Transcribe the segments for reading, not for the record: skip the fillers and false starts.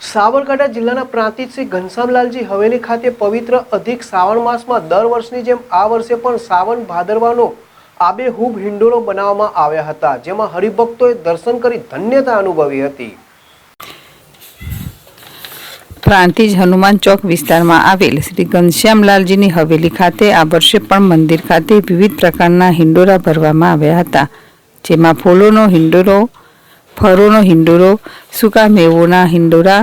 સાબરકાંઠા જિલ્લાના પ્રાંતિજ શ્રી ઘનશ્યામલાલજી હવેલી ખાતે પવિત્ર અધિક શ્રાવણ માસમાં દર વર્ષની જેમ આ વર્ષે પણ શ્રાવણ ભાદરવાનો આબેહૂબ હિંડોળો બનાવવામાં આવ્યા હતા, જેમાં હરિભક્તોએ દર્શન કરી ધન્યતા અનુભવી હતી। પ્રાંતિજ હનુમાન ચોક વિસ્તારમાં આવેલ શ્રી ઘનશ્યામલાલજીની હવેલી ખાતે આ વર્ષે પણ મંદિર ખાતે વિવિધ પ્રકારના હિંડોળા ભરવામાં આવ્યા હતા, જેમાં ફૂલોનો હિંડોળો, ફળોનો હિંડોળો, સૂકા મેવોના હિંડોળા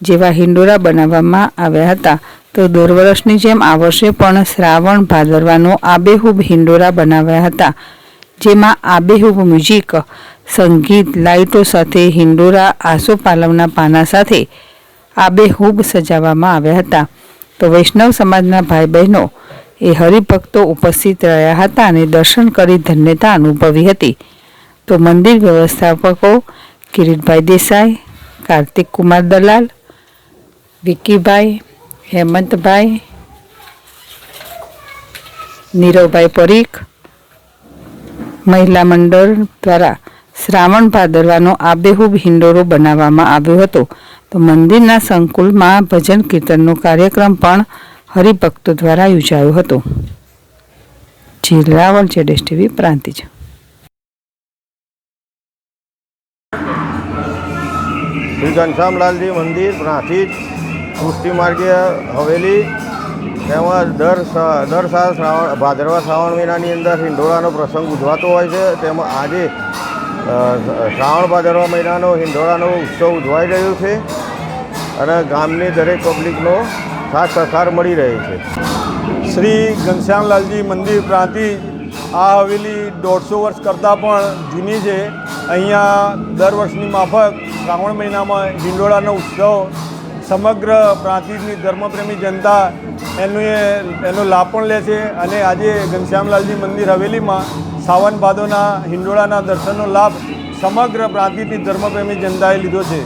જેવા હિંડોળા બનાવવામાં આવ્યા હતા। તો દર વર્ષની જેમ આ વર્ષે પણ શ્રાવણ ભાદરવાનો આબેહૂબ હિંડોળા બનાવ્યા હતા, જેમાં આબેહૂબ મ્યુઝિક, સંગીત, લાઇટો સાથે હિંડોળા આસોપાલવના પાના સાથે આબેહૂબ સજાવવામાં આવ્યા હતા। તો વૈષ્ણવ સમાજના ભાઈ બહેનો એ હરિભક્તો ઉપસ્થિત રહ્યા હતા અને દર્શન કરી ધન્યતા અનુભવી હતી। તો મંદિર વ્યવસ્થાપકો કિરીટભાઈ દેસાઈ, કાર્તિક કુમાર દલાલ, વિકીભાઈ, હેમંતભાઈ, નીરવભાઈ પરીખ, મહિલા મંડળ દ્વારા શ્રાવણ ભાદરવાનો આબેહૂબ હિંડોળો બનાવવામાં આવ્યો હતો। તો મંદિરના સંકુલમાં ભજન કીર્તનનો કાર્યક્રમ પણ હરિભક્તો દ્વારા યોજાયો હતો। જિલ્લાવલ જેડેશ ટીવી પ્રાંતિજ। શ્રી ઘનશ્યામલાલજી મંદિર પ્રાંતિજ પુષ્ટિ માર્ગીય હવેલી તેમાં દર સાલ ભાદરવા શ્રાવણ મહિનાની અંદર હિંડોળાનો પ્રસંગ ઉજવાતો હોય છે। તેમાં આજે શ્રાવણ ભાદરવા મહિનાનો હિંડોળાનો ઉત્સવ ઉજવાઈ રહ્યો છે અને ગામની દરેક પબ્લિકનો સાથ સહકાર મળી રહે છે। શ્રી ઘનશ્યામલાલજી મંદિર પ્રાંતિજ આ હવેલી 150 વર્ષ કરતાં પણ જૂની છે। અહીંયા દર વર્ષની માફક શ્રાવણ મહિનામાં હિંડોળાનો ઉત્સવ સમગ્ર પ્રાંતિજની ધર્મપ્રેમી જનતા એનો લાભ પણ લે છે અને આજે ઘનશ્યામલાલજી મંદિર હવેલીમાં સાવન ભાદોના હિંડોળાના દર્શનનો લાભ સમગ્ર પ્રાંતિજની ધર્મપ્રેમી જનતાએ લીધો છે।